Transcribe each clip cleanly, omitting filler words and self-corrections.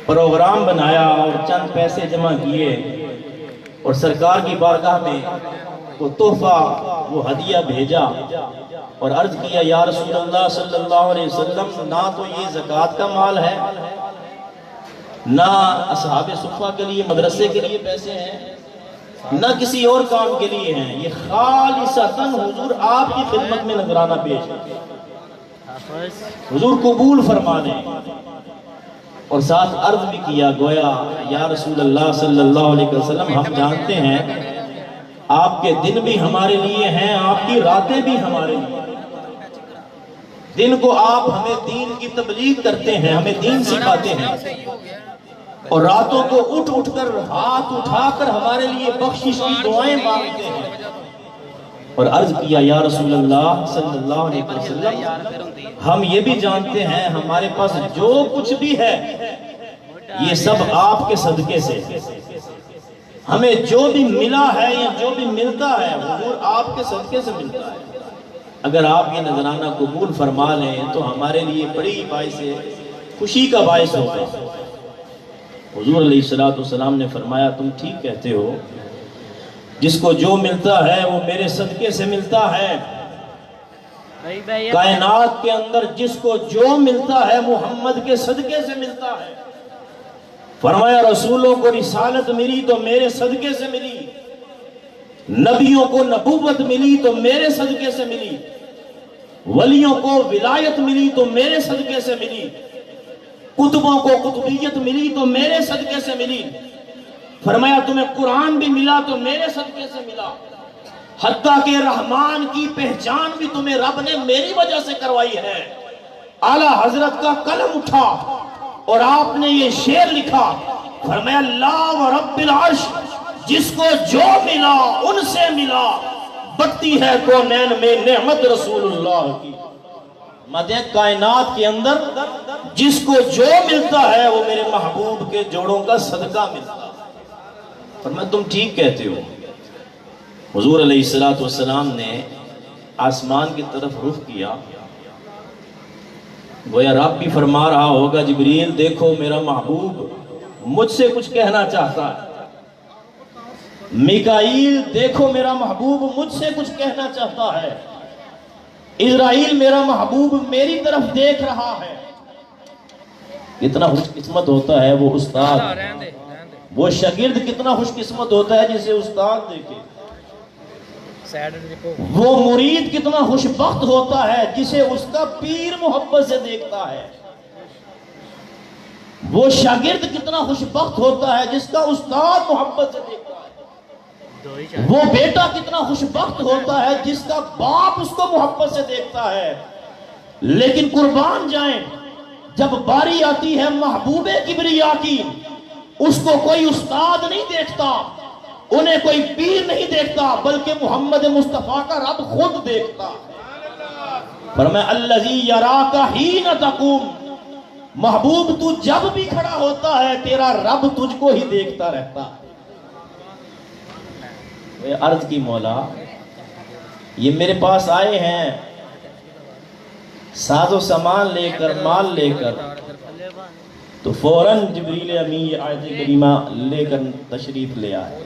Programme بنایا اور چند پیسے جمع کیے اور سرکار کی بارگاہ میں وہ تحفہ وہ ہدیہ بھیجا اور عرض کیا یا رسول اللہ صلی اللہ علیہ وسلم، نہ تو یہ زکوٰۃ کا مال ہے، نہ اصحاب صفہ کے لیے مدرسے کے لیے پیسے ہیں، نہ کسی اور کام کے لیے ہیں، یہ خالصتاً حضور آپ کی خدمت میں نذرانہ پیش ہے، حضور قبول فرما لیں۔ اور ساتھ عرض بھی کیا، گویا یا رسول اللہ صلی اللہ علیہ وسلم، ہم جانتے ہیں آپ کے دن بھی ہمارے لیے ہیں، آپ کی راتیں بھی ہمارے لیے۔ دن کو آپ ہمیں دین کی تبلیغ کرتے ہیں، ہمیں دین سکھاتے ہیں، اور راتوں کو اٹھ اٹھ کر ہاتھ اٹھا کر ہمارے لیے بخشش کی دعائیں مانگتے ہیں۔ اور عرض کیا یا رسول اللہ صلی اللہ علیہ وسلم، ہم یہ بھی جانتے ہیں ہمارے پاس جو کچھ بھی ہے یہ سب آپ کے صدقے سے، ہمیں جو بھی ملا ہے یا جو بھی ملتا ہے حضور آپ کے صدقے سے ملتا ہے۔ اگر آپ یہ نذرانہ قبول فرما لیں تو ہمارے لیے بڑی باعث خوشی کا باعث ہوگا۔ حضور علیہ السلام نے فرمایا تم ٹھیک کہتے ہو، جس کو جو ملتا ہے وہ میرے صدقے سے ملتا ہے۔ کائنات کے اندر جس کو جو ملتا ہے محمد کے صدقے سے ملتا ہے۔ فرمایا رسولوں کو رسالت ملی تو میرے صدقے سے ملی، نبیوں کو نبوت ملی تو میرے صدقے سے ملی، ولیوں کو ولایت ملی تو میرے صدقے سے ملی، کتبوں کو قطبیت ملی تو میرے صدقے سے ملی۔ فرمایا تمہیں قرآن بھی ملا تو میرے صدقے سے ملا، حتیٰ کہ رحمان کی پہچان بھی تمہیں رب نے میری وجہ سے کروائی ہے۔ اعلیٰ حضرت کا قلم اٹھا اور آپ نے یہ شعر لکھا، فرمایا لا ورب العرش، جس کو جو ملا ان سے ملا، بٹتی ہے کونین میں نعمت رسول اللہ کی۔ مدیں کائنات کے اندر جس کو جو ملتا ہے وہ میرے محبوب کے جوڑوں کا صدقہ ملتا ہے۔ فرمایا تم ٹھیک کہتے ہو۔ حضور علیہ السلام نے آسمان کی طرف رخ کیا، گویا رب بھی فرما رہا ہوگا جبریل دیکھو میرا محبوب مجھ سے کچھ کہنا چاہتا ہے، میکائیل دیکھو میرا محبوب مجھ سے کچھ کہنا چاہتا ہے، اسرائیل میرا محبوب میری طرف دیکھ رہا ہے۔ کتنا خوش قسمت ہوتا ہے وہ استاد، وہ شاگرد کتنا خوش قسمت ہوتا ہے جسے استاد دیکھے، وہ مرید کتنا خوش بخت ہوتا ہے جسے اس کا پیر محبت سے دیکھتا ہے، وہ شاگرد کتنا خوش بخت ہوتا ہے جس کا استاد محبت سے دیکھتا ہے، وہ بیٹا کتنا خوش بخت ہوتا ہے جس کا باپ اس کو محبت سے دیکھتا ہے۔ لیکن قربان جائیں، جب باری آتی ہے محبوب کبریا کی، اس کو کوئی استاد نہیں دیکھتا، انہیں کوئی پیر نہیں دیکھتا، بلکہ محمد مصطفیٰ کا رب خود دیکھتا۔ فرمایا الذی یراک حین تقوم، محبوب تو جب بھی کھڑا ہوتا ہے تیرا رب تجھ کو ہی دیکھتا رہتا۔ عرض کی مولا یہ میرے پاس آئے ہیں ساز و سامان لے کر، مال لے کر، تو فوراً جبریل امین یہ آیت کریمہ لے کر تشریف لے آئے۔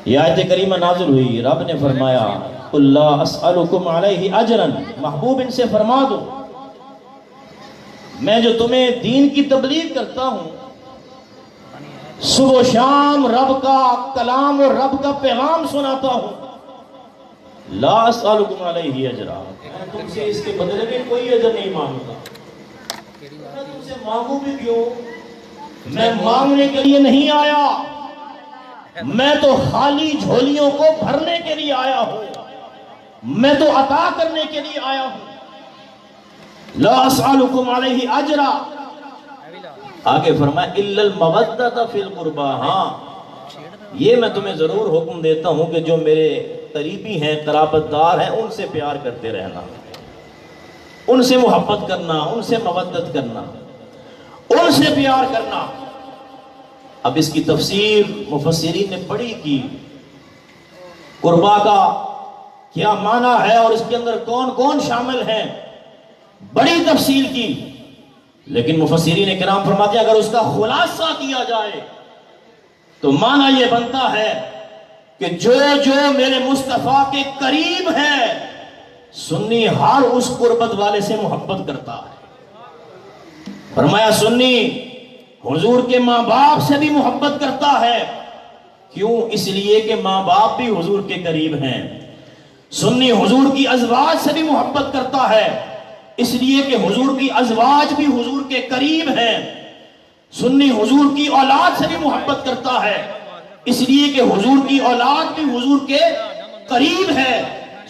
یہ آیت کریمہ نازل ہوئی، رب نے فرمایا قُلْ لَا أَسْأَلُكُمْ عَلَيْهِ أَجْرًا، محبوب ان سے فرما دو میں جو تمہیں دین کی تبلیغ کرتا ہوں، صبح و شام رب کا کلام اور رب کا پیغام سناتا ہوں، لا اسألکم علیہ اجرا، میں تم سے اس کے بدلے میں کوئی اجر نہیں مانگتا۔ میں تم سے مانگوں بھی کیوں؟ میں مانگنے کے لیے نہیں آیا، میں تو خالی جھولیوں کو بھرنے کے لیے آیا ہوں، میں تو عطا کرنے کے لیے آیا ہوں۔ لا اسألکم علیہ اجرا، آگے فرمایا الا المودۃ فی القربى، ہاں یہ میں تمہیں ضرور حکم دیتا ہوں کہ جو میرے قریبی ہیں، قرابت دار ہیں، ان سے پیار کرتے رہنا، ان سے محبت کرنا، ان سے مودت کرنا، ان سے پیار کرنا۔ اب اس کی تفسیر مفسرین نے بڑی کی، قربا کا کیا معنی ہے اور اس کے اندر کون کون شامل ہیں، بڑی تفصیل کی، لیکن مفسرین کرام فرماتے ہیں اگر اس کا خلاصہ کیا جائے تو معنی یہ بنتا ہے کہ جو جو میرے مصطفیٰ کے قریب ہے سنی ہر اس قربت والے سے محبت کرتا ہے۔ فرمایا سنی حضور کے ماں باپ سے بھی محبت کرتا ہے، کیوں؟ اس لیے کہ ماں باپ بھی حضور کے قریب ہیں۔ سنی حضور کی ازواج سے بھی محبت کرتا ہے، اس لیے کہ حضور کی ازواج بھی حضور کے قریب ہیں۔ سنی حضور کی اولاد سے بھی محبت کرتا ہے، اس لیے کہ حضور کی اولاد بھی حضور کے قریب ہے۔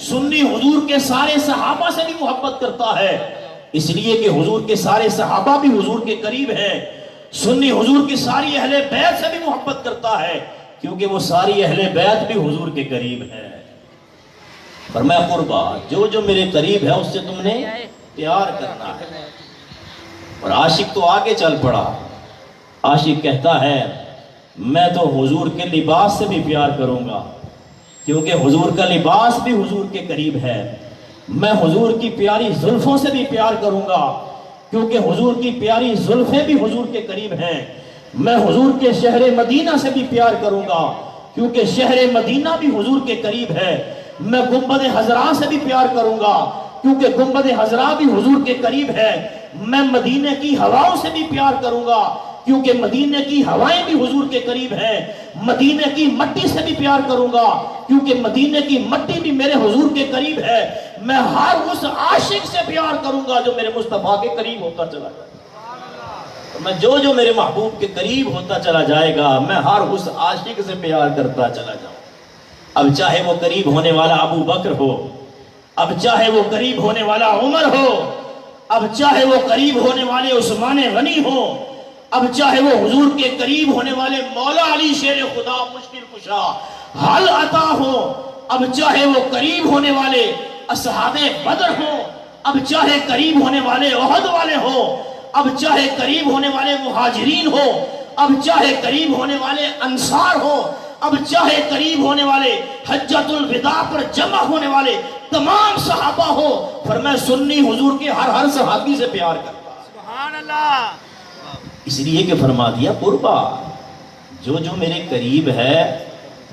سنی حضور کے سارے صحابہ سے بھی محبت کرتا ہے، اس لیے کہ حضور کے سارے صحابہ بھی حضور کے قریب ہیں۔ سنی حضور کی ساری اہل بیت سے بھی محبت کرتا ہے، کیونکہ وہ ساری اہل بیت بھی حضور کے قریب ہے۔ فرمایا قربا، جو جو میرے قریب ہے اس سے تم نے پیار کرنا ہے۔ اور عاشق تو آگے چل پڑا، عاشق کہتا ہے میں تو حضور کے لباس سے بھی پیار کروں گا، کیونکہ حضور کا لباس بھی حضور کے قریب ہے۔ میں حضور کی پیاری زلفوں سے بھی پیار کروں گا، کیونکہ حضور کی پیاری زلفیں بھی حضور کے قریب ہیں۔ میں حضور کے شہر مدینہ سے بھی پیار کروں گا، کیونکہ شہر مدینہ بھی حضور کے قریب ہے۔ میں گنبد حضرا سے بھی پیار کروں گا، کیونکہ گنبد حضرا بھی حضور کے قریب ہے۔ میں مدینے کی ہواؤں سے بھی پیار کروں گا، کیونکہ مدینے کی ہوائیں بھی حضور کے قریب ہیں۔ مدینے کی مٹی سے بھی پیار کروں گا، کیونکہ مدینے کی مٹی بھی میرے حضور کے قریب ہے۔ میں ہر اس عاشق سے پیار کروں گا جو میرے مصطفیٰ کے قریب ہوتا چلا جائے گا۔ میں جو جو میرے محبوب کے قریب ہوتا چلا جائے گا میں ہر اس عاشق سے پیار کرتا چلا جاؤں۔ اب چاہے وہ قریب ہونے والا ابو بکر ہو، اب چاہے وہ قریب ہونے والا عمر ہو، اب چاہے وہ قریب ہونے والے عثمان غنی ہو، اب چاہے وہ حضور کے قریب ہونے والے مولا علی شیر خدا مشکل کشا حل عطا ہو، اب چاہے وہ قریب ہونے والے اصحاب بدر ہو، اب چاہے قریب ہونے والے احد والے ہو، اب چاہے قریب ہونے والے مہاجرین ہو، اب چاہے قریب ہونے والے انصار ہو، اب چاہے قریب ہونے والے حجۃ الوداع پر جمع ہونے والے تمام صحابہ ہو، فرمایا سنی حضور کے ہر صحابی سے پیار کرتا ہے۔ سبحان اللہ۔ اس لیے کہ فرما دیا قربا، جو جو میرے قریب ہے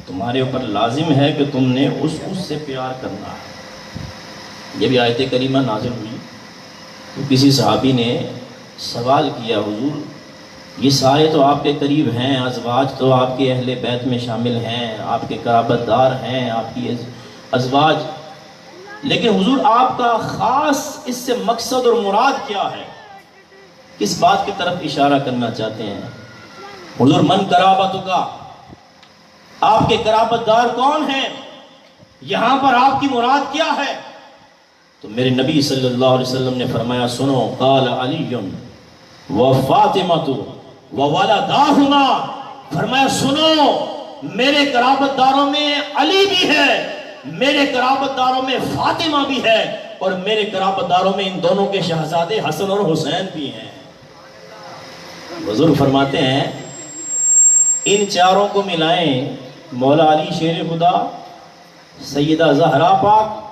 تمہارے اوپر لازم ہے کہ تم نے اس سے پیار کرنا ہے۔ یہ بھی آیت کریمہ نازل ہوئی تو کسی صحابی نے سوال کیا حضور یہ سارے تو آپ کے قریب ہیں، ازواج تو آپ کے اہل بیت میں شامل ہیں، آپ کے قرابت دار ہیں آپ کی ازواج، لیکن حضور آپ کا خاص اس سے مقصد اور مراد کیا ہے؟ کس بات کی طرف اشارہ کرنا چاہتے ہیں؟ حضور من قرابت کا، آپ کے قرابت دار کون ہیں؟ یہاں پر آپ کی مراد کیا ہے؟ تو میرے نبی صلی اللہ علیہ وسلم نے فرمایا سنو، قال علی و فاطمہ و ولداہما، فرمایا سنو میرے قرابت داروں میں علی بھی ہے، میرے قرابت داروں میں فاطمہ بھی ہے، اور میرے قرابت داروں میں ان دونوں کے شہزادے حسن اور حسین بھی ہیں۔ حضور فرماتے ہیں ان چاروں کو ملائیں، مولا علی شیر خدا، سیدہ زہرا پاک،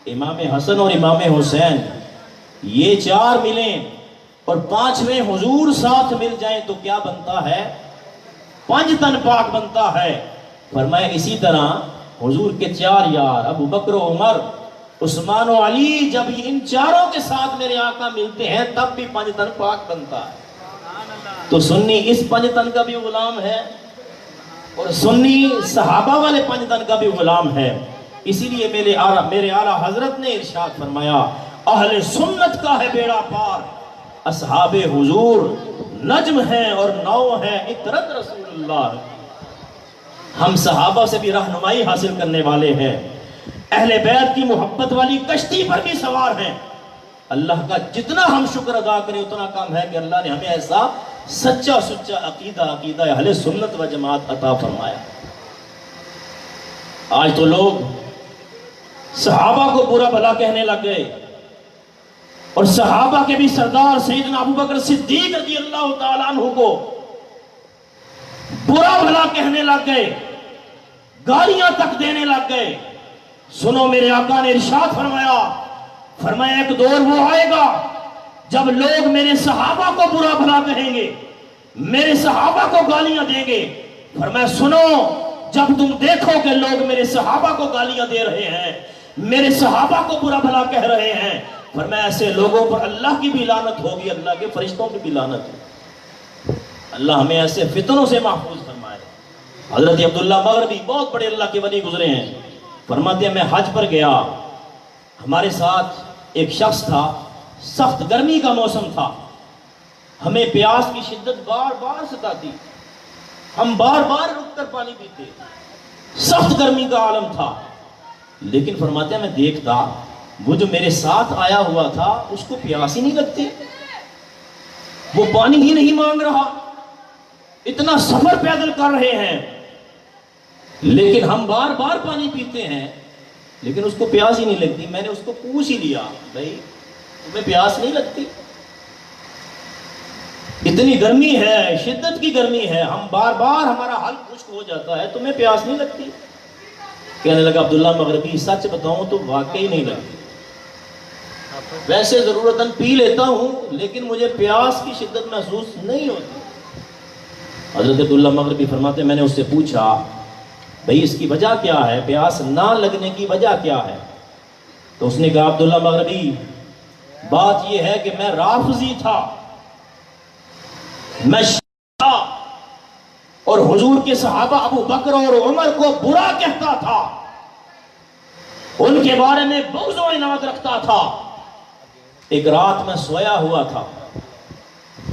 امام حسن اور امام حسین، یہ چار ملیں اور پانچویں حضور ساتھ مل جائیں تو کیا بنتا ہے؟ پنج تن پاک بنتا ہے۔ فرمایا اسی طرح حضور کے چار یار ابو بکر و عمر، عثمان و علی، جب ان چاروں کے ساتھ میرے آقا ملتے ہیں تب بھی پنج تن پاک بنتا ہے۔ تو سنی اس پنج تن کا بھی غلام ہے اور سنی صحابہ والے پنج تن کا بھی غلام ہے۔ اسی لیے میرے اعلیٰ حضرت نے ارشاد فرمایا اہل سنت کا ہے بیڑا پار، اصحاب حضور نجم ہیں اور نو ہیں عطرت رسول اللہ۔ ہم صحابہ سے بھی رہنمائی حاصل کرنے والے ہیں، اہل بیت کی محبت والی کشتی پر بھی سوار ہیں۔ اللہ کا جتنا ہم شکر ادا کریں اتنا کم ہے کہ اللہ نے ہمیں ایسا سچا عقیدہ اہل سنت و جماعت عطا فرمایا۔ آج تو لوگ صحابہ کو برا بھلا کہنے لگ گئے، اور صحابہ کے بھی سردار سیدنا ابو بکر صدیق رضی اللہ تعالیٰ عنہ کو برا بھلا کہنے لگ گئے، گالیاں تک دینے لگ گئے۔ سنو میرے آقا نے ارشاد فرمایا ایک دور وہ آئے گا جب لوگ میرے صحابہ کو برا بھلا کہیں گے، میرے صحابہ کو گالیاں دیں گے، فرمایا سنو، جب تم دیکھو کہ لوگ میرے صحابہ کو گالیاں دے رہے ہیں، میرے صحابہ کو برا بھلا کہہ رہے ہیں، فرمایا ایسے لوگوں پر اللہ کی بھی لعنت ہوگی، اللہ کے فرشتوں کی بھی لعنت ہوگی۔ اللہ ہمیں ایسے فتنوں سے محفوظ فرمائے۔ حضرت عبداللہ مغربی بہت بڑے اللہ کے ولی گزرے ہیں، فرماتے ہیں میں حج پر گیا، ہمارے ساتھ ایک شخص تھا، سخت گرمی کا موسم تھا، ہمیں پیاس کی شدت بار بار ستاتی، ہم بار بار رک کر پانی پیتے، سخت گرمی کا عالم تھا، لیکن فرماتے ہیں میں دیکھتا وہ جو میرے ساتھ آیا ہوا تھا اس کو پیاس ہی نہیں لگتی، وہ پانی ہی نہیں مانگ رہا، اتنا سفر پیدل کر رہے ہیں لیکن ہم بار بار پانی پیتے ہیں لیکن اس کو پیاس ہی نہیں لگتی۔ میں نے اس کو پوچھ ہی لیا، بھائی تمہیں پیاس نہیں لگتی؟ اتنی گرمی ہے، شدت کی گرمی ہے، ہم بار بار ہمارا حلق خشک ہو جاتا ہے، تمہیں پیاس نہیں لگتی؟ کہنے لگا عبداللہ مغربی سچ بتاؤں تو واقعی نہیں لگتی، ویسے ضرورتاً پی لیتا ہوں لیکن مجھے پیاس کی شدت محسوس نہیں ہوتی۔ حضرت عبداللہ مغربی فرماتے ہیں میں نے اس سے پوچھا بھئی اس کی وجہ کیا ہے، پیاس نہ لگنے کی وجہ کیا ہے؟ تو اس نے کہا عبداللہ مغربی بات یہ ہے کہ میں رافضی تھا، میں شیعہ تھا اور حضور کے صحابہ ابو بکر اور عمر کو برا کہتا تھا، ان کے بارے میں بغض و عناد رکھتا تھا۔ ایک رات میں سویا ہوا تھا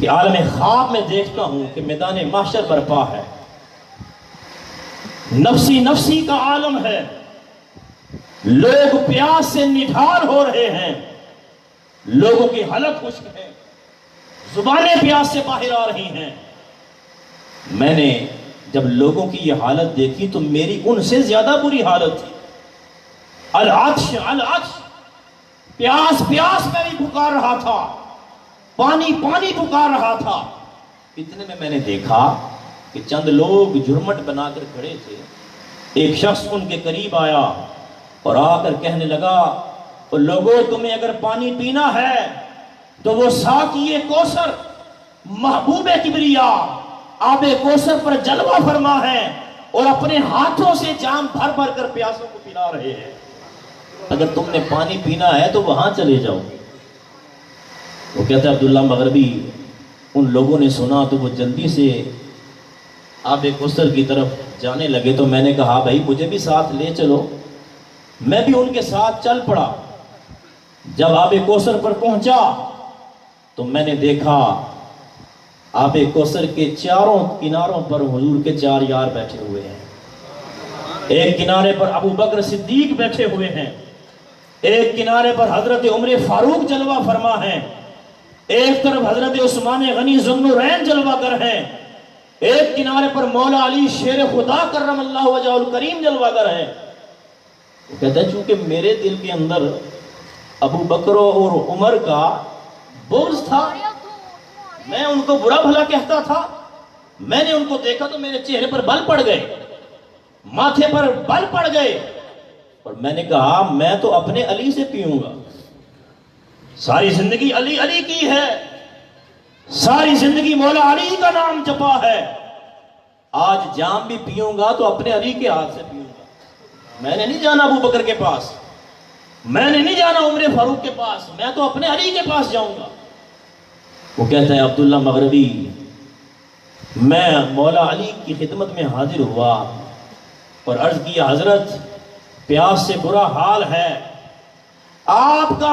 کہ عالم خواب میں دیکھتا ہوں کہ میدان محشر برپا ہے، نفسی نفسی کا عالم ہے، لوگ پیاس سے نڈھال ہو رہے ہیں، لوگوں کی حلق خشک ہے، زبانیں پیاس سے باہر آ رہی ہیں۔ میں نے جب لوگوں کی یہ حالت دیکھی تو میری ان سے زیادہ بری حالت تھی۔ العطش العطش، پیاس پیاس میں بھی پکار رہا تھا، پانی پانی پکار رہا تھا۔ اتنے میں نے دیکھا کہ چند لوگ جھرمٹ بنا کر کھڑے تھے، ایک شخص ان کے قریب آیا اور آ کر کہنے لگا لوگوں تمہیں اگر پانی پینا ہے تو وہ ساقی کوثر محبوب کبریا آب کوثر پر جلوہ فرما ہے اور اپنے ہاتھوں سے جام بھر بھر کر پیاسوں کو پلا رہے ہیں، اگر تم نے پانی پینا ہے تو وہاں چلے جاؤ۔ وہ کہتا ہے عبداللہ مغربی ان لوگوں نے سنا تو وہ جلدی سے آب کوثر کی طرف جانے لگے، تو میں نے کہا بھائی مجھے بھی ساتھ لے چلو، میں بھی ان کے ساتھ چل پڑا۔ جب آب کوثر پر پہنچا تو میں نے دیکھا آب کوثر کے چاروں کناروں پر حضور کے چار یار بیٹھے ہوئے ہیں، ایک کنارے پر ابو بکر صدیق بیٹھے ہوئے ہیں، ایک کنارے پر حضرت عمر فاروق جلوہ فرما ہیں، ایک طرف حضرت عثمان غنی ذوالنورین جلوہ گر ہیں، ایک کنارے پر مولا علی شیر خدا کرم اللہ وجہ الکریم جلوہ گر ہیں۔ وہ کہتا ہے چونکہ میرے دل کے اندر ابو بکر اور عمر کا بغض تھا، میں ان کو برا بھلا کہتا تھا، میں نے ان کو دیکھا تو میرے چہرے پر بل پڑ گئے، ماتھے پر بل پڑ گئے، اور میں نے کہا میں تو اپنے علی سے پیوں گا، ساری زندگی علی علی کی ہے، ساری زندگی مولا علی کا نام جپا ہے، آج جام بھی پیوں گا تو اپنے علی کے ہاتھ سے پیوں گا، میں نے نہیں جانا ابو بکر کے پاس، میں نے نہیں جانا عمر فاروق کے پاس، میں تو اپنے علی کے پاس جاؤں گا۔ وہ کہتا ہے عبداللہ مغربی میں مولا علی کی خدمت میں حاضر ہوا اور عرض کیا حضرت پیاس سے برا حال ہے، آپ کا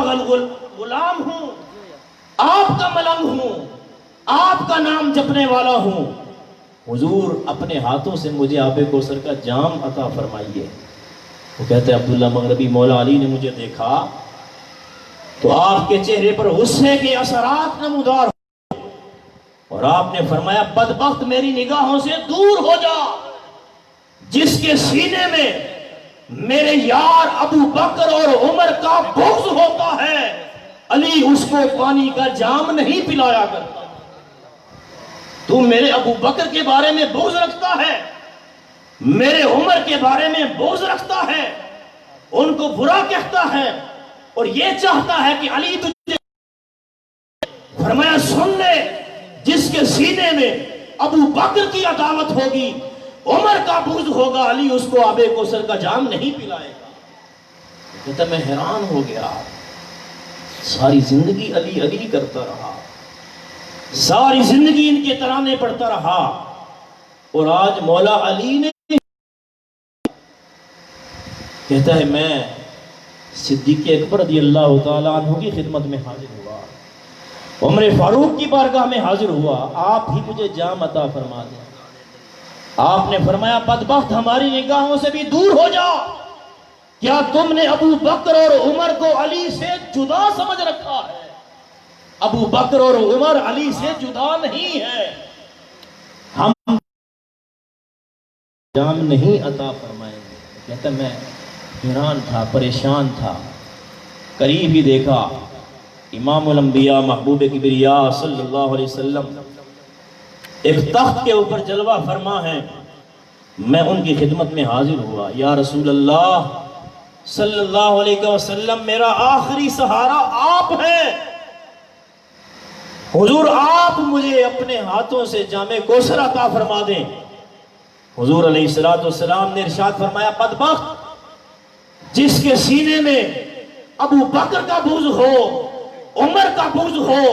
غلام ہوں، آپ کا ملنگ ہوں، آپ کا نام جپنے والا ہوں، حضور اپنے ہاتھوں سے مجھے آب کوثر کا جام عطا فرمائیے۔ وہ کہتے ہیں عبداللہ مغربی مولا علی نے مجھے دیکھا تو آپ کے چہرے پر غصے کے اثرات نمودار ہوئے اور آپ نے فرمایا بدبخت میری نگاہوں سے دور ہو جا، جس کے سینے میں میرے یار ابو بکر اور عمر کا بغض ہوتا ہے علی اس کو پانی کا جام نہیں پلایا کرتا۔ تو میرے ابو بکر کے بارے میں بغض رکھتا ہے، میرے عمر کے بارے میں بغض رکھتا ہے، ان کو برا کہتا ہے اور یہ چاہتا ہے کہ علی تجھے فرمایا سن لے، جس کے سینے میں ابو بکر کی عداوت ہوگی، عمر کا بغض ہوگا، علی اس کو آب کوثر کا جام نہیں پلائے گا۔ کہتا میں حیران ہو گیا، ساری زندگی علی علی کرتا رہا، ساری زندگی ان کے ترانے پڑھتا رہا، اور آج مولا علی نے کہتا ہے میں صدیق اکبر رضی اللہ تعالیٰ عنہ کی خدمت میں حاضر ہوا، عمر فاروق کی بارگاہ میں حاضر ہوا، آپ ہی مجھے جام عطا فرما دیں۔ آپ نے فرمایا بدبخت ہماری نگاہوں سے بھی دور ہو جا، کیا تم نے ابو بکر اور عمر کو علی سے جدا سمجھ رکھا ہے؟ ابو بکر اور عمر علی سے جدا نہیں ہے، ہم جام نہیں عطا فرمائیں گے۔ کہتا میں حیران تھا، پریشان تھا، قریب ہی دیکھا امام الانبیاء محبوب کبریا صلی اللہ علیہ وسلم ایک تخت کے اوپر جلوہ فرما ہے، میں ان کی خدمت میں حاضر ہوا، یا رسول اللہ صلی اللہ علیہ وسلم میرا آخری سہارا آپ ہیں، حضور آپ مجھے اپنے ہاتھوں سے جام کوثر عطا فرما دیں۔ حضور علیہ السلام نے ارشاد فرمایا بدبخت جس کے سینے میں ابو بکر کا بغض ہو، عمر کا بغض ہو،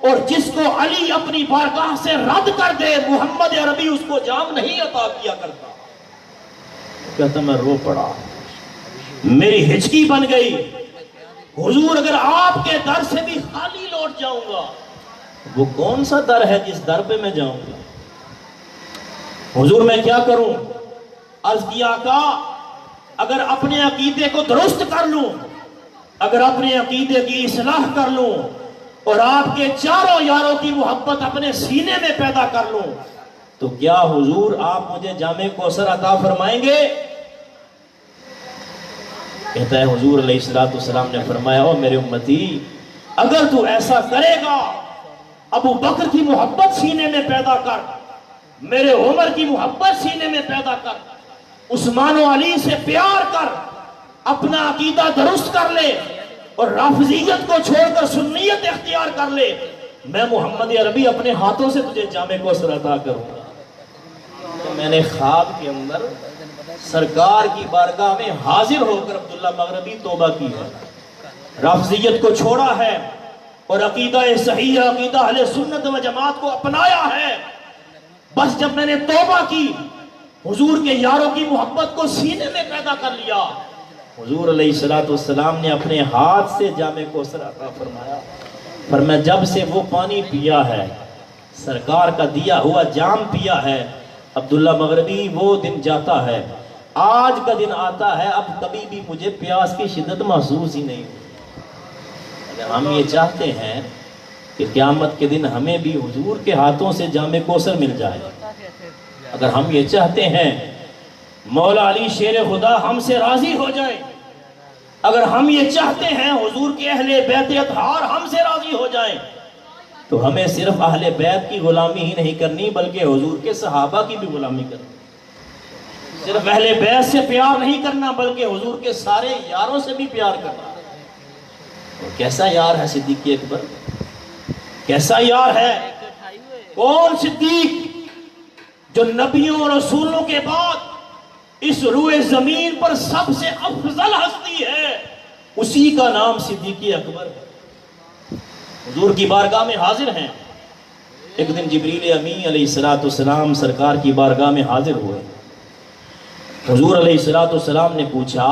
اور جس کو علی اپنی بارگاہ سے رد کر دے، محمد عربی اس کو جام نہیں عطا کیا کرتا۔ کہتا میں رو پڑا، میری ہچکی بن گئی، حضور اگر آپ کے در سے بھی خالی لوٹ جاؤں گا، وہ کون سا در ہے جس در پہ میں جاؤں گا؟ حضور میں کیا کروں؟ عرض کیا آقا اگر اپنے عقیدے کو درست کر لوں، اگر اپنے عقیدے کی اصلاح کر لوں، اور آپ کے چاروں یاروں کی محبت اپنے سینے میں پیدا کر لوں، تو کیا حضور آپ مجھے جام کوثر عطا فرمائیں گے؟ کہتا ہے حضور علیہ السلام نے فرمایا او میرے امتی، اگر تو ایسا کرے گا، ابو بکر کی محبت سینے میں پیدا کر، میرے عمر کی محبت سینے میں پیدا کر، عثمان و علی سے پیار کر، اپنا عقیدہ درست کر لے، اور رافضیت کو چھوڑ کر سنیت اختیار کر لے، میں محمد عربی اپنے ہاتھوں سے تجھے جام کوثر عطا کروں گا۔ تو میں نے خواب کے اندر سرکار کی بارگاہ میں حاضر ہو کر عبداللہ مغربی توبہ کی ہے، رافضیت کو چھوڑا ہے، اور عقیدہ صحیح عقیدہ اہل سنت و جماعت کو اپنایا ہے۔ بس جب میں نے توبہ کی، حضور کے یاروں کی محبت کو سینے میں پیدا کر لیا، حضور علیہ السلام نے اپنے ہاتھ سے جام کوثر عطا فرمایا، فرمایا جب سے وہ پانی پیا ہے، سرکار کا دیا ہوا جام پیا ہے، عبداللہ مغربی وہ دن جاتا ہے، آج کا دن آتا ہے، اب کبھی بھی مجھے پیاس کی شدت محسوس ہی نہیں ہوئی۔ اگر ہم یہ چاہتے ہیں کہ قیامت کے دن ہمیں بھی حضور کے ہاتھوں سے جام کوثر مل جائے، اگر ہم یہ چاہتے ہیں مولا علی شیر خدا ہم سے راضی ہو جائیں، اگر ہم یہ چاہتے ہیں حضور کے اہل بیت اطہار ہم سے راضی ہو جائیں، تو ہمیں صرف اہل بیت کی غلامی ہی نہیں کرنی بلکہ حضور کے صحابہ کی بھی غلامی کرنی، صرف اہل بیت سے پیار نہیں کرنا بلکہ حضور کے سارے یاروں سے بھی پیار کرنا۔ اور کیسا یار ہے صدیق اکبر، کیسا یار ہے؟ کون صدیق جو نبیوں اور رسولوں کے بعد اس روئے زمین پر سب سے افضل ہستی ہے، اسی کا نام صدیق اکبر ہے۔ حضور کی بارگاہ میں حاضر ہیں، ایک دن جبریل امین علیہ السلام سرکار کی بارگاہ میں حاضر ہوئے، حضور علیہ السلام نے پوچھا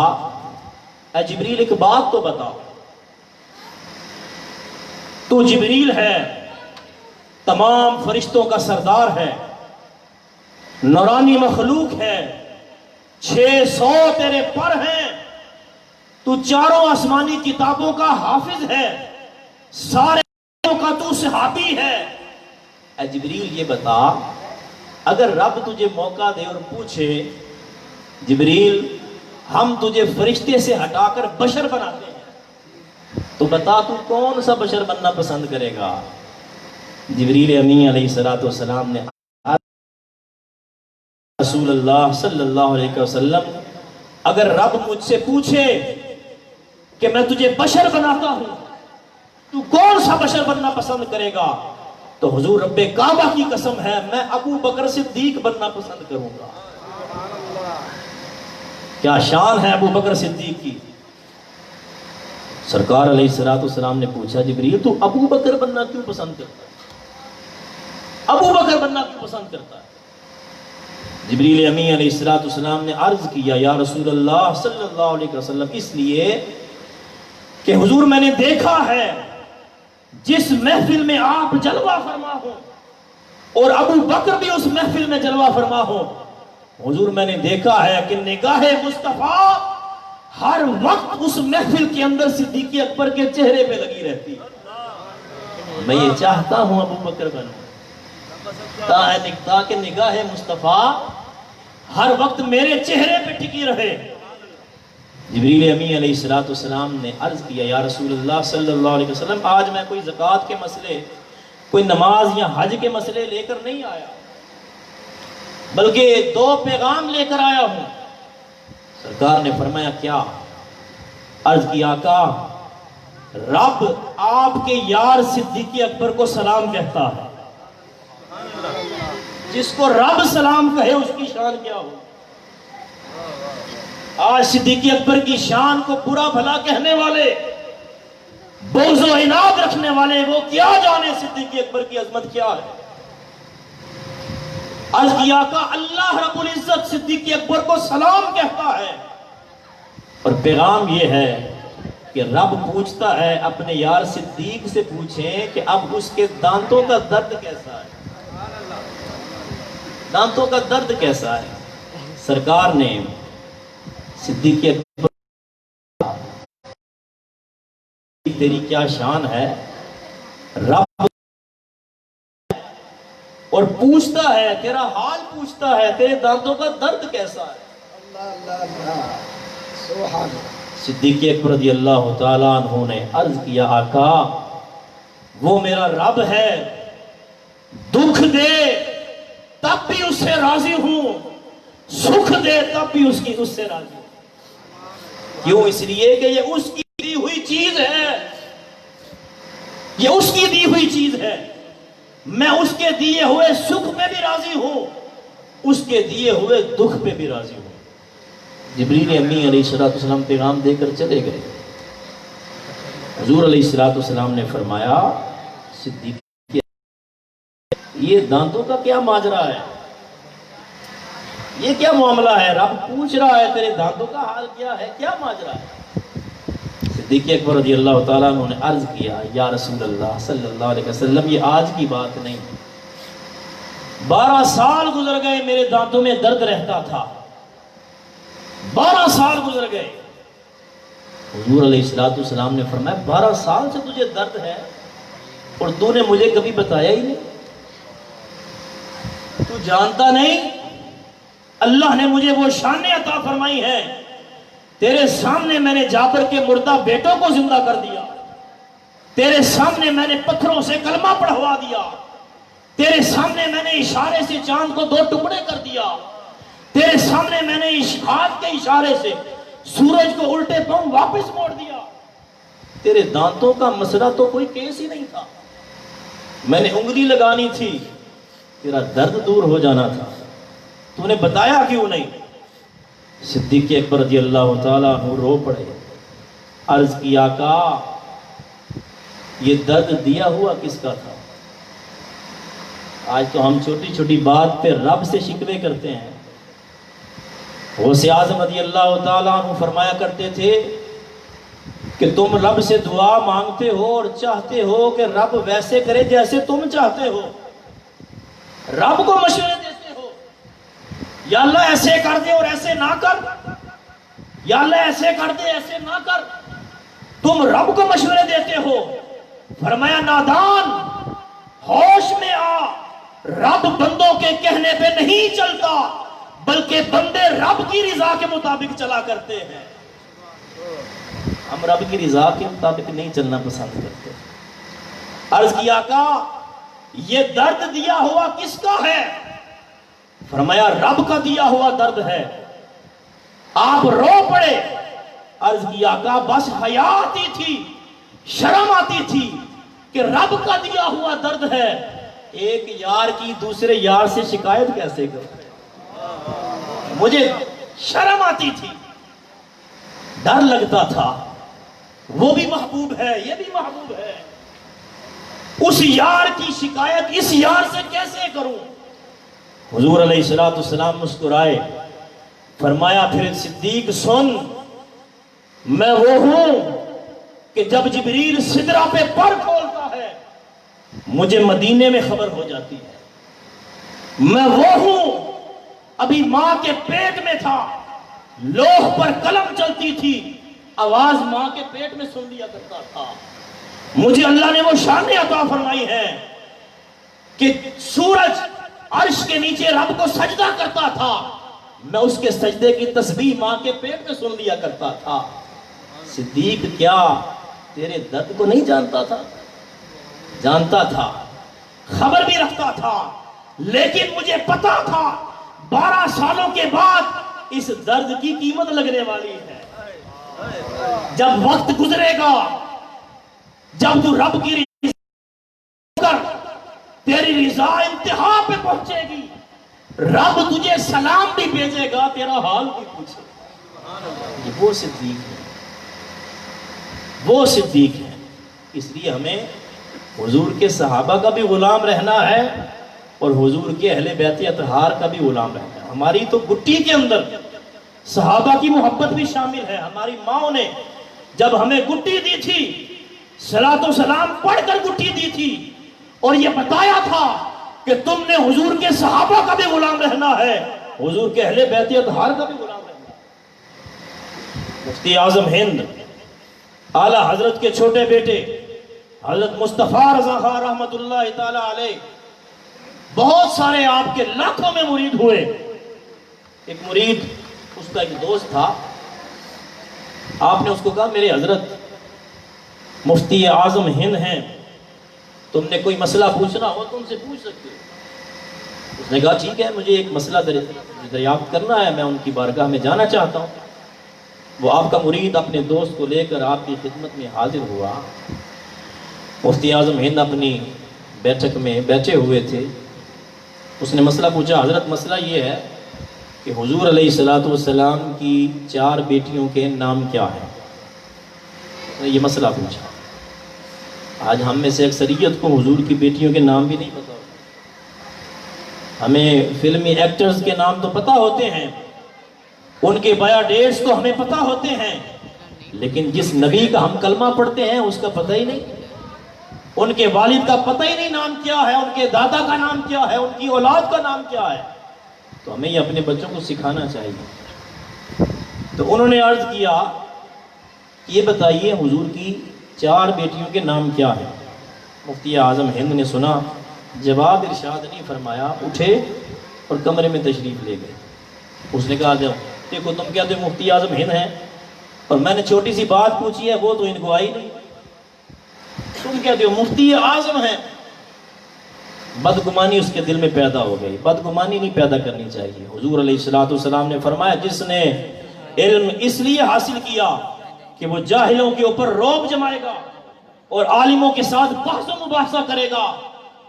اے جبریل ایک بات تو بتا، تو جبریل ہے، تمام فرشتوں کا سردار ہے، نورانی مخلوق ہے، 600 تیرے پر ہیں، تو چاروں آسمانی کتابوں کا حافظ ہے، سارے کا تو صحابی ہے، اے جبریل یہ بتا اگر رب تجھے موقع دے اور پوچھے جبریل ہم تجھے فرشتے سے ہٹا کر بشر بناتے ہیں تو بتا تو کون سا بشر بننا پسند کرے گا؟ جبریل امین علیہ السلام نے رسول اللہ صلی اللہ علیہ وسلم اگر رب مجھ سے پوچھے کہ میں تجھے بشر بناتا ہوں تو کون سا بشر بننا پسند کرے گا؟ تو حضور رب کعبہ کی قسم ہے میں ابو بکر صدیق بننا پسند کروں گا۔ کیا شان ہے ابو بکر صدیق کی۔ سرکار علیہ السلام نے پوچھا جبریل تو ابو بکر بننا کیوں پسند کرتا ہے؟ ابو بکر بننا کیوں پسند کرتا ہے؟ جبریل امی علیہ السلام نے عرض کیا یا رسول اللہ صلی اللہ علیہ وسلم اس لیے کہ حضور میں نے دیکھا ہے جس محفل میں آپ جلوہ فرما ہو اور ابو بکر بھی اس محفل میں جلوہ فرما ہو، حضور میں نے دیکھا ہے کہ نگاہ مصطفیٰ ہر وقت اس محفل کے اندر صدیق اکبر کے چہرے پہ لگی رہتی ہے۔ میں یہ چاہتا ہوں ابو بکر بنوں تاکہ نگاہ مصطفیٰ ہر وقت میرے چہرے پہ ٹکی رہے۔ جبریل امی علیہ السلام نے عرض کیا یا رسول اللہ صلی اللہ علیہ وسلم آج میں کوئی زکوٰۃ کے مسئلے، کوئی نماز یا حج کے مسئلے لے کر نہیں آیا، بلکہ دو پیغام لے کر آیا ہوں۔ سرکار نے فرمایا کیا؟ عرض کی آقا رب آپ کے یار صدیق اکبر کو سلام کہتا ہے۔ جس کو رب سلام کہے اس کی شان کیا ہو۔ آج صدیق اکبر کی شان کو برا بھلا کہنے والے، بغض و عناد رکھنے والے، وہ کیا جانے صدیق اکبر کی عظمت کیا ہے۔ عرض کیا کہ اللہ رب العزت صدیق اکبر کو سلام کہتا ہے، اور پیغام یہ ہے کہ رب پوچھتا ہے اپنے یار صدیق سے پوچھیں کہ اب اس کے دانتوں کا درد کیسا ہے، دانتوں کا درد کیسا ہے۔ سرکار نے صدیق اکبر تیری کیا شان ہے، رب اور پوچھتا ہے تیرا حال، پوچھتا ہے تیرے دانتوں کا درد کیسا ہے۔ صدیق اکبر رضی اللہ تعالیٰ عنہ نے عرض کیا آقا وہ میرا رب ہے، دکھ دے تب بھی اس سے راضی ہوں، سکھ دے تب بھی اس سے راضی ہوں۔ کیوں؟ اس لیے کہ یہ اس کی دی ہوئی چیز ہے، یہ اس کی دی ہوئی چیز ہے۔ میں اس کے دیے ہوئے سکھ پہ بھی راضی ہوں، اس کے دیے ہوئے دکھ پہ بھی راضی ہوں۔ جبریل امی علیہ السلام پیغام دے کر چلے گئے۔ حضور علیہ السلام نے فرمایا صدیق یہ دانتوں کا کیا ماجرا ہے، یہ کیا معاملہ ہے؟ رب پوچھ رہا ہے تیرے دانتوں کا حال کیا ہے، کیا ماجرا ہے؟ صدیق اکبر رضی اللہ تعالیٰ عنہ نے عرض کیا یا رسول اللہ صلی اللہ علیہ وسلم یہ آج کی بات نہیں، 12 سال گزر گئے میرے دانتوں میں درد رہتا تھا، 12 سال گزر گئے۔ حضور علیہ السلام نے فرمایا 12 سال سے تجھے درد ہے اور تو نے مجھے کبھی بتایا ہی نہیں، تو جانتا نہیں اللہ نے مجھے وہ شانیں عطا فرمائی ہیں، تیرے سامنے میں نے جابر کے مردہ بیٹوں کو زندہ کر دیا، تیرے سامنے میں نے پتھروں سے کلمہ پڑھوا دیا، تیرے سامنے میں نے اشارے سے چاند کو 2 ٹکڑے کر دیا، تیرے سامنے میں نے ہاتھ کے اشارے سے سورج کو الٹے پاؤں واپس موڑ دیا۔ تیرے دانتوں کا مسئلہ تو کوئی کیس ہی نہیں تھا، میں نے انگلی لگانی تھی، تیرا درد دور ہو جانا تھا، تو نے بتایا کیوں نہیں؟ صدیق اکبر رضی اللہ تعالیٰ عنہ رو پڑے، عرض کی آقا یہ درد دیا ہوا کس کا تھا؟ آج تو ہم چھوٹی چھوٹی بات پہ رب سے شکوے کرتے ہیں۔ غوث اعظم رضی اللہ تعالیٰ عنہ فرمایا کرتے تھے کہ تم رب سے دعا مانگتے ہو اور چاہتے ہو کہ رب ویسے کرے جیسے تم چاہتے ہو، رب کو مشورے دیتے ہو، یا اللہ ایسے کر دے اور ایسے نہ کر، یا اللہ ایسے کر دے ایسے نہ کر، تم رب کو مشورے دیتے ہو۔ فرمایا نادان ہوش میں آ، رب بندوں کے کہنے پہ نہیں چلتا بلکہ بندے رب کی رضا کے مطابق چلا کرتے ہیں۔ ہم رب کی رضا کے مطابق نہیں چلنا پسند کرتے۔ عرض کیا آقا یہ درد دیا ہوا کس کا ہے؟ فرمایا رب کا دیا ہوا درد ہے۔ آپ رو پڑے، عرض کیا آقا بس حیا آتی تھی، شرم آتی تھی، کہ رب کا دیا ہوا درد ہے، ایک یار کی دوسرے یار سے شکایت کیسے کروں؟ مجھے شرم آتی تھی، ڈر لگتا تھا، وہ بھی محبوب ہے یہ بھی محبوب ہے، اس یار کی شکایت اس یار سے کیسے کروں؟ حضور علیہ السلام مسکرائے، فرمایا پھر صدیق سن، میں وہ ہوں کہ جب جبریل سدرہ پہ پر کھولتا ہے مجھے مدینے میں خبر ہو جاتی ہے، میں وہ ہوں ابھی ماں کے پیٹ میں تھا، لوح پر قلم چلتی تھی، آواز ماں کے پیٹ میں سن لیا کرتا تھا، مجھے اللہ نے وہ شان عطا فرمائی ہے کہ سورج عرش کے نیچے رب کو سجدہ کرتا تھا، میں اس کے سجدے کی تسبیح ماں کے پیٹ میں سن لیا کرتا تھا۔ صدیق کیا تیرے درد کو نہیں جانتا تھا؟ جانتا تھا، خبر بھی رکھتا تھا، لیکن مجھے پتا تھا 12 سالوں کے بعد اس درد کی قیمت لگنے والی ہے۔ جب وقت گزرے گا، جب تو رب کی رضا کر تیری رضا انتہا پہ پہنچے گی، رب تجھے سلام بھی بھیجے گا، تیرا حال بھی پوچھے گا۔ وہ صدیق ہے، وہ صدیق ہے۔ اس لیے ہمیں حضور کے صحابہ کا بھی غلام رہنا ہے اور حضور کے اہل بیت اطہار کا بھی غلام رہنا ہے۔ ہماری تو گٹی کے اندر صحابہ کی محبت بھی شامل ہے۔ ہماری ماں نے جب ہمیں گٹی دی تھی، صلاۃ و سلام پڑھ کر گٹی دی تھی اور یہ بتایا تھا کہ تم نے حضور کے صحابہ کا بھی غلام رہنا ہے، حضور کے اہل بیت اطہار کا بھی غلام رہنا ہے۔ مفتی اعظم ہند اعلیٰ حضرت کے چھوٹے بیٹے حضرت مصطفیٰ رضا خان رحمت اللہ تعالی علیہ، بہت سارے آپ کے لاکھوں میں مرید ہوئے۔ ایک مرید، اس کا ایک دوست تھا، آپ نے اس کو کہا میرے حضرت مفتی اعظم ہند ہیں، تم نے کوئی مسئلہ پوچھنا ہو تو ان سے پوچھ سکتے ہو۔ اس نے کہا ٹھیک ہے، مجھے ایک مسئلہ دریافت کرنا ہے، میں ان کی بارگاہ میں جانا چاہتا ہوں۔ وہ آپ کا مرید اپنے دوست کو لے کر آپ کی خدمت میں حاضر ہوا۔ مفتی اعظم ہند اپنی بیٹھک میں بیٹھے ہوئے تھے، اس نے مسئلہ پوچھا، حضرت مسئلہ یہ ہے کہ حضور علیہ السلام کی 4 بیٹیوں کے نام کیا ہیں؟ یہ مسئلہ پوچھا۔ آج ہم میں سے اکثریت کو حضور کی بیٹیوں کے نام بھی نہیں پتا ہوتا۔ ہمیں فلمی ایکٹرز کے نام تو پتا ہوتے ہیں، ان کے بایو ڈیٹس تو ہمیں پتا ہوتے ہیں، لیکن جس نبی کا ہم کلمہ پڑھتے ہیں اس کا پتہ ہی نہیں، ان کے والد کا پتہ ہی نہیں نام کیا ہے، ان کے دادا کا نام کیا ہے، ان کی اولاد کا نام کیا ہے۔ تو ہمیں یہ اپنے بچوں کو سکھانا چاہیے۔ تو انہوں نے عرض کیا یہ بتائیے حضور کی 4 بیٹیوں کے نام کیا ہیں؟ مفتی اعظم ہند نے سنا، جواب ارشاد نہیں فرمایا، اٹھے اور کمرے میں تشریف لے گئے۔ اس نے کہا دیکھو تم کہتے ہو مفتی اعظم ہند ہیں اور میں نے چھوٹی سی بات پوچھی ہے وہ تو ان کو آئی نہیں، تم کہتے ہو مفتی اعظم ہیں۔ بدگمانی اس کے دل میں پیدا ہو گئی۔ بدگمانی نہیں پیدا کرنی چاہیے۔ حضور علیہ السلام نے فرمایا جس نے علم اس لیے حاصل کیا کہ وہ جاہلوں کے اوپر رعب جمائے گا اور عالموں کے ساتھ بحث و مباحثہ کرے گا،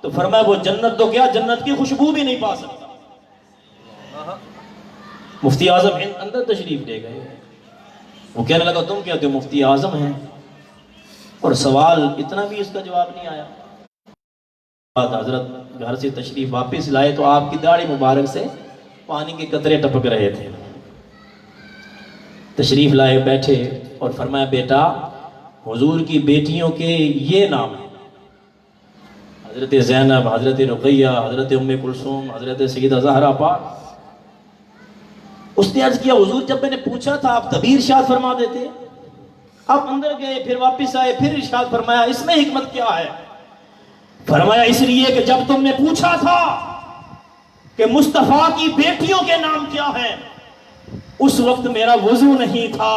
تو فرمایا وہ جنت تو کیا جنت کی خوشبو بھی نہیں پا سکتا۔ مفتی اعظم ہند اندر تشریف لے گئے، وہ کہنے لگا تم کہتے ہو مفتی اعظم ہیں، اور سوال اتنا بھی اس کا جواب نہیں آیا۔ حضرت گھر سے تشریف واپس لائے تو آپ کی داڑھی مبارک سے پانی کے قطرے ٹپک رہے تھے۔ تشریف لائے، بیٹھے اور فرمایا بیٹا حضور کی بیٹیوں کے یہ نام ہیں، حضرت زینب، حضرت رقیہ، حضرت ام کلثوم، حضرت سیدہ زہرا پاک۔ اس نے عرض کیا حضور جب میں نے پوچھا تھا آپ تبھی ارشاد فرما دیتے، آپ اندر گئے پھر واپس آئے پھر ارشاد فرمایا، اس میں حکمت کیا ہے؟ فرمایا اس لیے کہ جب تم نے پوچھا تھا کہ مصطفیٰ کی بیٹیوں کے نام کیا ہیں، اس وقت میرا وضو نہیں تھا،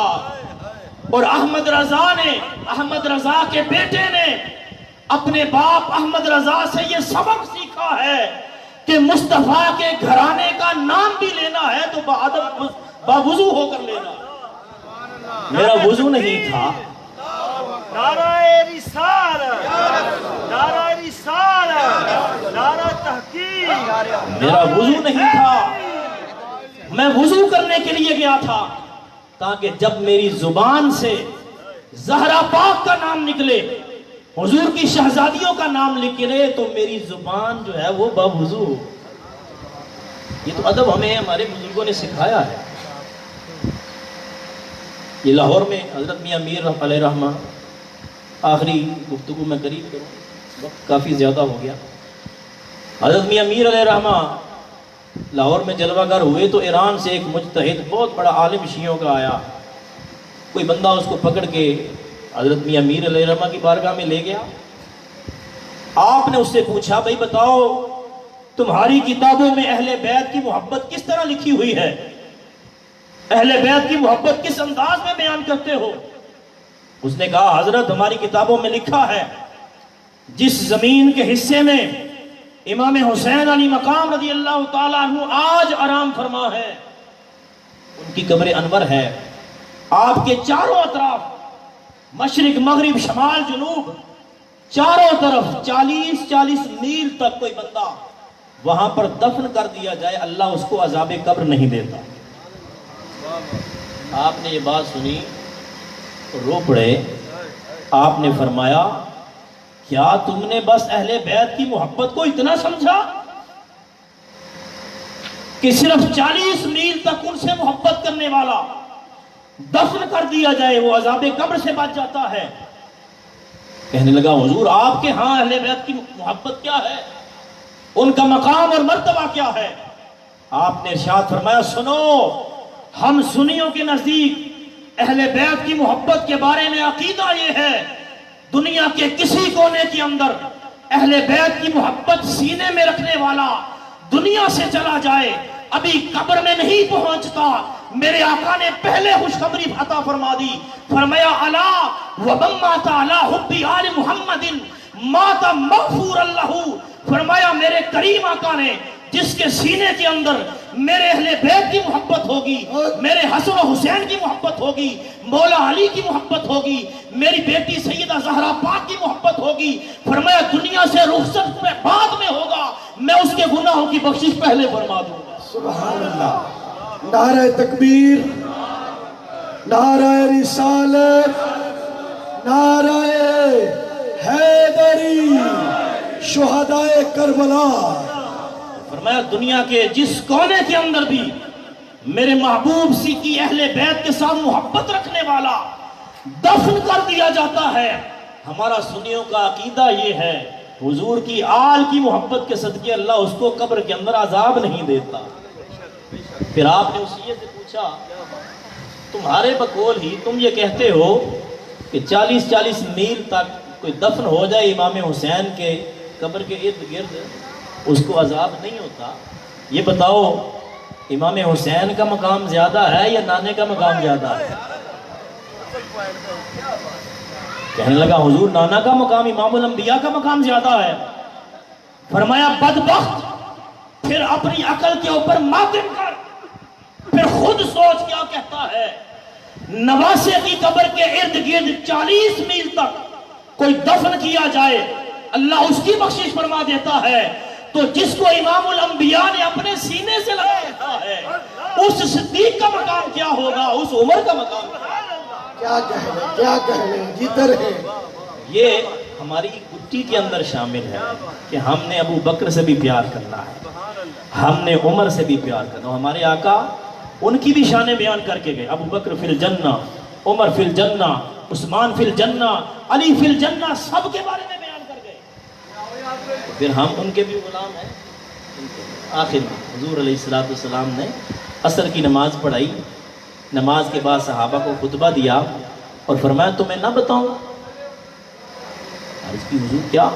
اور احمد رضا کے بیٹے نے اپنے باپ احمد رضا سے یہ سبق سیکھا ہے کہ مصطفیٰ کے گھرانے کا نام بھی لینا ہے تو باوضو ہو کر لینا۔ میرا وضو نہیں تھا، نعرہ رسالت، نعرہ رسالت، نعرہ تحقیق۔ میرا وضو نہیں تھا، میں وضو کرنے کے لیے گیا تھا تاکہ جب میری زبان سے زہرا پاک کا نام نکلے، حضور کی شہزادیوں کا نام نکلے، تو میری زبان جو ہے وہ باوضو ہو۔ یہ تو ادب ہمیں ہمارے بزرگوں نے سکھایا ہے۔ یہ لاہور میں حضرت میاں میر علیہ رحمہ، آخری گفتگو میں قریب کروں، وقت کافی زیادہ ہو گیا۔ حضرت میاں میر علیہ رحمہ لاہور میں جلوہ گر ہوئے تو ایران سے ایک مجتہد بہت بڑا عالم شیعوں کا آیا، کوئی بندہ اس کو پکڑ کے حضرت میاں میر علیہ رحمہ کی بارگاہ میں لے گیا۔ آپ نے اس سے پوچھا، بھائی بتاؤ تمہاری کتابوں میں اہل بیت کی محبت کس طرح لکھی ہوئی ہے؟ اہل بیت کی محبت کس انداز میں بیان کرتے ہو؟ اس نے کہا، حضرت ہماری کتابوں میں لکھا ہے جس زمین کے حصے میں امام حسین علی مقام رضی اللہ تعالیٰ عنہ آج آرام فرما ہے، ان کی قبر انور ہے۔ آپ کے چاروں اطراف، مشرق مغرب شمال جنوب، چاروں طرف 40 میل تک کوئی بندہ وہاں پر دفن کر دیا جائے، اللہ اس کو عذاب قبر نہیں دیتا۔ آپ نے یہ بات سنی رو پڑے۔ آپ نے فرمایا، کیا تم نے بس اہل بیت کی محبت کو اتنا سمجھا کہ صرف 40 میل تک ان سے محبت کرنے والا دفن کر دیا جائے وہ عذاب قبر سے بچ جاتا ہے؟ کہنے لگا، حضور آپ کے ہاں اہل بیت کی محبت کیا ہے، ان کا مقام اور مرتبہ کیا ہے؟ آپ نے ارشاد فرمایا، سنو، ہم سنیوں کے نزدیک اہل بیت کی محبت کے بارے میں عقیدہ یہ ہے، دنیا کے کسی کونے کے اندر اہل بیت کی محبت سینے میں رکھنے والا دنیا سے چلا جائے، ابھی قبر میں نہیں پہنچتا، میرے آقا نے پہلے خوشخبری عطا فرما دی، فرمایا، الا ومن مات علی حب آل محمد مات مغفور اللہ، فرمایا میرے کریم آقا نے جس کے سینے کے اندر میرے اہل بیت کی محبت ہوگی، میرے حسن و حسین کی محبت ہوگی، مولا علی کی محبت ہوگی، میری بیٹی سیدہ زہرا پاک کی محبت ہوگی، فرمایا دنیا سے رخصت میں بعد میں ہوگا، میں اس کے گناہوں کی بخشش پہلے فرما دوں گا۔ سبحان اللہ۔ نعرہ تکبیر، نعرہ رسالت، نعرہ حیدری، شہدائے کربلا۔ فرمایا دنیا کے جس کونے کے اندر بھی میرے محبوب سی کی اہل بیت کے ساتھ محبت رکھنے والا دفن کر دیا جاتا ہے، ہمارا سنیوں کا عقیدہ یہ ہے، حضور کی آل کی محبت کے صدقے اللہ اس کو قبر کے اندر عذاب نہیں دیتا۔ پھر آپ نے اسیے سے پوچھا، تمہارے بقول ہی تم یہ کہتے ہو کہ 40 میل تک کوئی دفن ہو جائے امام حسین کے قبر کے ارد گرد اس کو عذاب نہیں ہوتا، یہ بتاؤ امام حسین کا مقام زیادہ ہے یا نانے کا مقام زیادہ ہے؟ کہنے لگا، حضور نانا کا مقام امام الانبیاء کا مقام زیادہ ہے۔ فرمایا بدبخت، پھر اپنی عقل کے اوپر ماتم کر، پھر خود سوچ کیا کہتا ہے۔ نواسے کی قبر کے ارد گرد 40 میل تک کوئی دفن کیا جائے، اللہ اس کی بخشش فرما دیتا ہے، تو جس کو امام الانبیاء نے اپنے سینے سے لگا رکھا ہے اس صدیق کا مقام کیا ہوگا، اس عمر کا مقام کیا کہنے جدر ہے۔ یہ ہماری گٹی کے اندر شامل ہے کہ ہم نے ابو بکر سے بھی پیار کرنا ہے، ہم نے عمر سے بھی پیار کرنا ہے۔ ہمارے آقا ان کی بھی شانیں بیان کر کے گئے، ابو بکر فی الجنہ، عمر فی الجنہ، عثمان فی الجنہ، علی فی الجنہ، سب کے بارے میں بیان کر گئے۔ پھر ہم ان کے بھی غلام ہیں۔ آخر میں حضور علیہ السلام نے عصر کی نماز پڑھائی، نماز کے بعد صحابہ کو خطبہ دیا اور فرمایا تمہیں نہ بتاؤں؟ عرض کی حضور کیا؟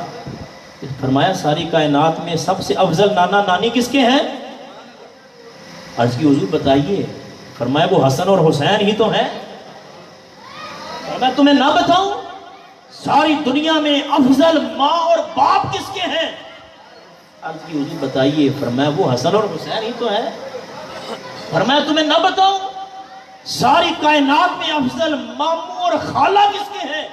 فرمایا ساری کائنات میں سب سے افضل نانا نانی کس کے ہیں؟ عرض کی حضور بتائیے۔ فرمایا وہ حسن اور حسین ہی تو ہیں۔ فرمایا تمہیں نہ بتاؤں ساری دنیا میں افضل ماں اور باپ کس کے ہیں؟ عرض کی حضور بتائیے۔ فرمایا وہ حسن اور حسین ہی تو ہیں۔ فرمایا تمہیں نہ بتاؤں ساری کائنات میں افضل ماموں اور خالہ کس کے ہیں؟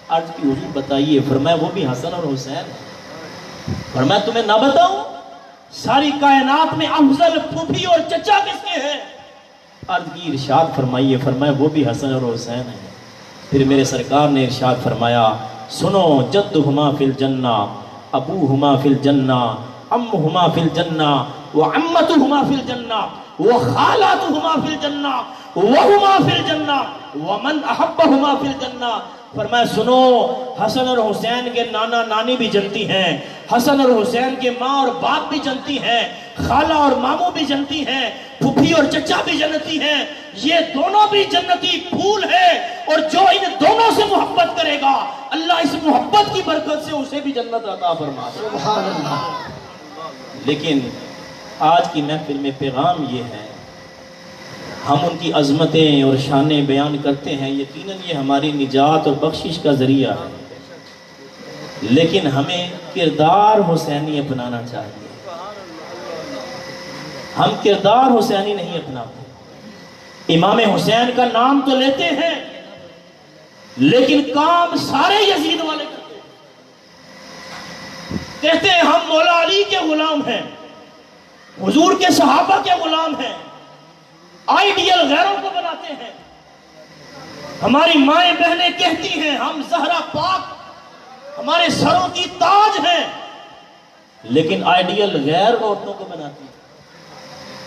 عرض کی حضور بتائیے، فرمایا وہ بھی حسن اور حسین ہے۔ فرمایا تمہیں نہ بتاؤں ساری کائنات میں افضل پھوپھی اور چچا کس کے ہیں؟ عرض کی ارشاد فرمائیے، فرمایا وہ بھی حسن اور حسین ہے۔ پھر میرے سرکار نے ارشاد فرمایا سنو، جدہما فی الجنہ، ابوہما فی الجنہ، امہما فی الجنہ، وعمتہما فی الجنہ، وخالاتہما فی الجنہ، وہما فی الجنہ، ومن احبہما فی الجنہ۔ فرمایا سنو، حسن اور حسین کے نانا نانی بھی جنتی ہیں، حسن اور حسین کے ماں اور باپ بھی جنتی ہیں، خالہ اور ماموں بھی جنتی ہیں، پھوپھی اور چچا بھی جنتی ہیں، یہ دونوں بھی جنتی پھول ہے، اور جو ان دونوں سے محبت کرے گا اللہ اس محبت کی برکت سے اسے بھی جنت عطا فرما دے۔ سبحان اللہ۔ لیکن آج کی محفل میں پیغام یہ ہے، ہم ان کی عظمتیں اور شانیں بیان کرتے ہیں، یقیناً یہ ہماری نجات اور بخشش کا ذریعہ ہے، لیکن ہمیں کردار حسینی اپنانا چاہیے۔ ہم کردار حسینی نہیں اپناتے۔ امام حسین کا نام تو لیتے ہیں لیکن کام سارے یزید والے کرتے ہیں۔ کہتے ہیں ہم مولا علی کے غلام ہیں، حضور کے صحابہ کے غلام ہیں، آئیڈیل غیروں کو بناتے ہیں۔ ہماری مائیں بہنیں کہتی ہیں ہم زہرا پاک ہمارے سروں کی تاج ہیں، لیکن آئیڈیل غیر عورتوں کو بناتی ہیں۔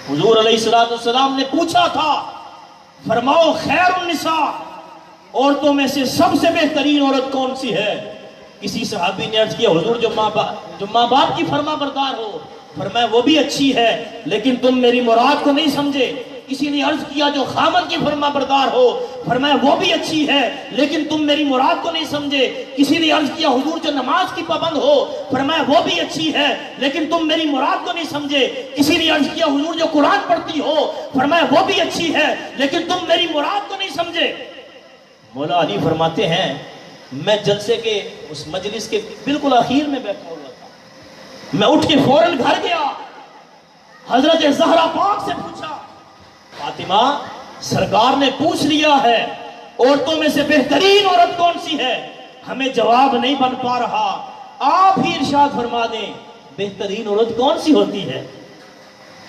حضور علیہ السلام نے پوچھا تھا، فرماؤ خیر النساء، عورتوں میں سے سب سے بہترین عورت کون سی ہے؟ کسی صحابی نے عرض کیا حضور جو ماں باپ کی فرما بردار ہو۔ فرمایا وہ بھی اچھی ہے لیکن تم میری مراد کو نہیں سمجھے۔ کسی نے عرض کیا جو خامد کی فرما بردار ہو۔ فرمایا وہ بھی اچھی ہے لیکن تم میری مراد کو نہیں سمجھے۔ کسی نے عرض کیا حضور جو نماز کی پابند ہو۔ فرمایا وہ بھی اچھی ہے لیکن تم میری مراد کو نہیں سمجھے۔ کسی نے عرض کیا حضور جو قرآن پڑھتی ہو۔ فرمایا وہ بھی اچھی ہے لیکن تم میری مراد کو نہیں سمجھے۔ مولا علی فرماتے ہیں میں جلسے کے اس مجلس کے بالکل آخر میں بیٹھا ہوا تھا، میں اٹھ کے فوراً گھر گیا، حضرت زہرا پاک سے پوچھا فاطمہ سرکار نے پوچھ لیا ہے عورتوں میں سے بہترین عورت کون سی ہے؟ ہمیں جواب نہیں بن پا رہا، آپ ہی ارشاد فرما دیں بہترین عورت کون سی ہوتی ہے؟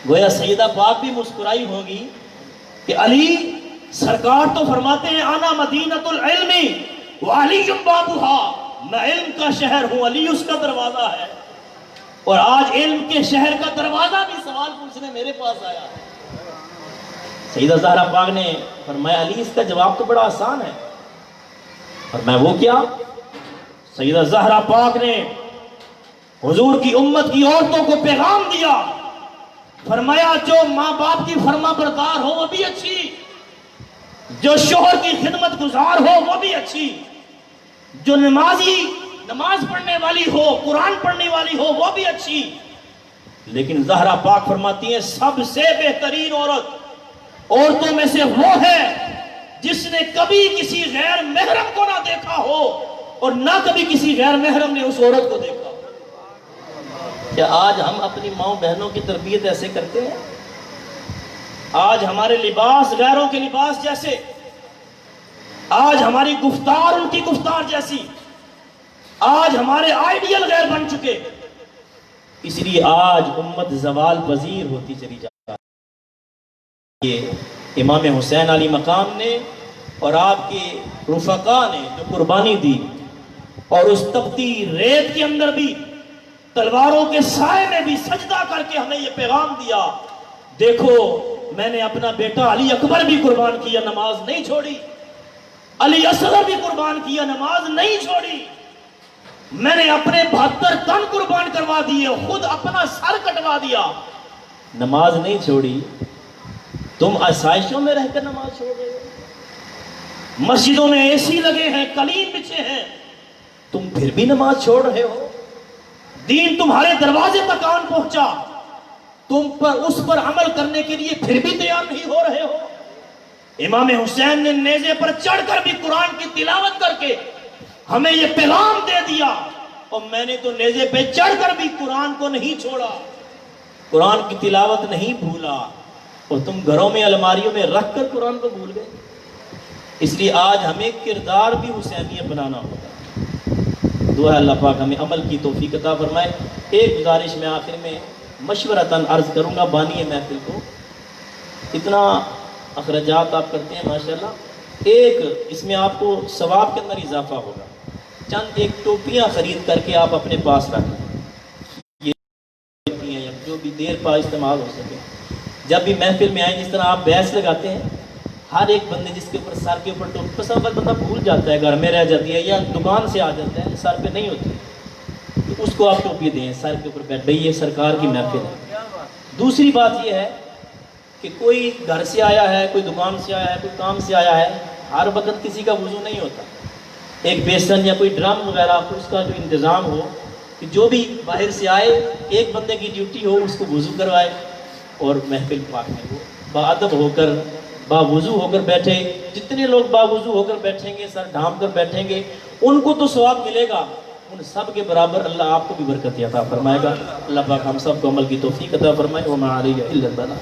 گویا سیدہ پاک بھی مسکرائی ہوگی کہ علی سرکار تو فرماتے ہیں انا مدینۃ العلم وعلی بابها، میں علم کا شہر ہوں، علی اس کا دروازہ ہے۔ اور آج علم کے شہر کا دروازہ بھی سوال پوچھنے میرے پاس آیا ہے۔ سیدہ زہرا پاک نے فرمایا علی اس کا جواب تو بڑا آسان ہے۔ فرمایا وہ کیا؟ سیدہ زہرا پاک نے حضور کی امت کی عورتوں کو پیغام دیا، فرمایا جو ماں باپ کی فرما بردار ہو وہ بھی اچھی، جو شوہر کی خدمت گزار ہو وہ بھی اچھی، جو نماز پڑھنے والی ہو، قرآن پڑھنے والی ہو وہ بھی اچھی، لیکن زہرا پاک فرماتی ہیں سب سے بہترین عورتوں میں سے وہ ہے جس نے کبھی کسی غیر محرم کو نہ دیکھا ہو اور نہ کبھی کسی غیر محرم نے اس عورت کو دیکھا۔ کیا آج ہم اپنی ماں بہنوں کی تربیت ایسے کرتے ہیں؟ آج ہمارے لباس غیروں کے لباس جیسے، آج ہماری گفتار ان کی گفتار جیسی، آج ہمارے آئیڈیل غیر بن چکے، اس لیے آج امت زوال پذیر ہوتی چلی جاتی ہے۔ یہ امام حسین علی مقام نے اور آپ کے رفقا نے جو قربانی دی اور اس تپتی ریت کے اندر بھی تلواروں کے سائے میں بھی سجدہ کر کے ہمیں یہ پیغام دیا، دیکھو میں نے اپنا بیٹا علی اکبر بھی قربان کیا، نماز نہیں چھوڑی، علی اصغر بھی قربان کیا، نماز نہیں چھوڑی، میں نے اپنے 72 تن قربان کروا دیے، خود اپنا سر کٹوا دیا، نماز نہیں چھوڑی۔ تم آسائشوں میں رہ کر نماز چھوڑ رہے ہو، مسجدوں میں اے سی لگے ہیں، قلیم بچھے ہیں، تم پھر بھی نماز چھوڑ رہے ہو۔ دین تمہارے دروازے تک آن پہنچا، تم پر اس پر عمل کرنے کے لیے پھر بھی تیار نہیں ہو رہے ہو۔ امام حسین نے نیزے پر چڑھ کر بھی قرآن کی تلاوت کر کے ہمیں یہ پیغام دے دیا، اور میں نے تو نیزے پہ چڑھ کر بھی قرآن کو نہیں چھوڑا، قرآن کی تلاوت نہیں بھولا، اور تم گھروں میں الماریوں میں رکھ کر قرآن کو بھول گئے۔ اس لیے آج ہمیں کردار بھی حسینیت بنانا ہوگا۔ دعا ہے اللہ پاک ہمیں عمل کی توفیق عطا فرمائے۔ ایک گزارش میں آخر میں مشورتاً عرض کروں گا بانی محفل کو، اتنا اخراجات آپ کرتے ہیں ماشاءاللہ، ایک اس میں آپ کو ثواب کے اندر اضافہ ہوگا، چند ایک ٹوپیاں خرید کر کے آپ اپنے پاس رکھیں، یہ یا جو بھی دیر پا استعمال ہو سکے، جب بھی محفل میں آئیں جس طرح آپ بیس لگاتے ہیں، ہر ایک بندے جس کے اوپر سر کے اوپر ٹوپی، بس وقت بندہ بھول جاتا ہے، گھر میں رہ جاتی ہے یا دکان سے آ جاتا ہے سر پہ نہیں ہوتی، تو اس کو آپ ٹوپی دیں سر کے اوپر بیٹھ بھئی یہ سرکار کی محفل ہے۔ دوسری بات یہ ہے کہ کوئی گھر سے آیا ہے، کوئی دکان سے آیا ہے، کوئی کام سے آیا ہے، ہر وقت کسی کا وضو نہیں ہوتا، ایک بیسن یا کوئی ڈرم وغیرہ اس کا جو انتظام ہو کہ جو بھی باہر سے آئے ایک بندے کی ڈیوٹی ہو اس کو وضو کروائے اور محفل پاک میں وہ باادب ہو کر باوضو ہو کر بیٹھے۔ جتنے لوگ باوضو ہو کر بیٹھیں گے، سر ڈھانپ کر بیٹھیں گے، ان کو تو ثواب ملے گا، ان سب کے برابر اللہ آپ کو بھی برکت عطا فرمائے گا۔ اللہ پاک ہم سب کو عمل کی توفیق عطا فرمائے۔ وما علیہ الا البلاغ۔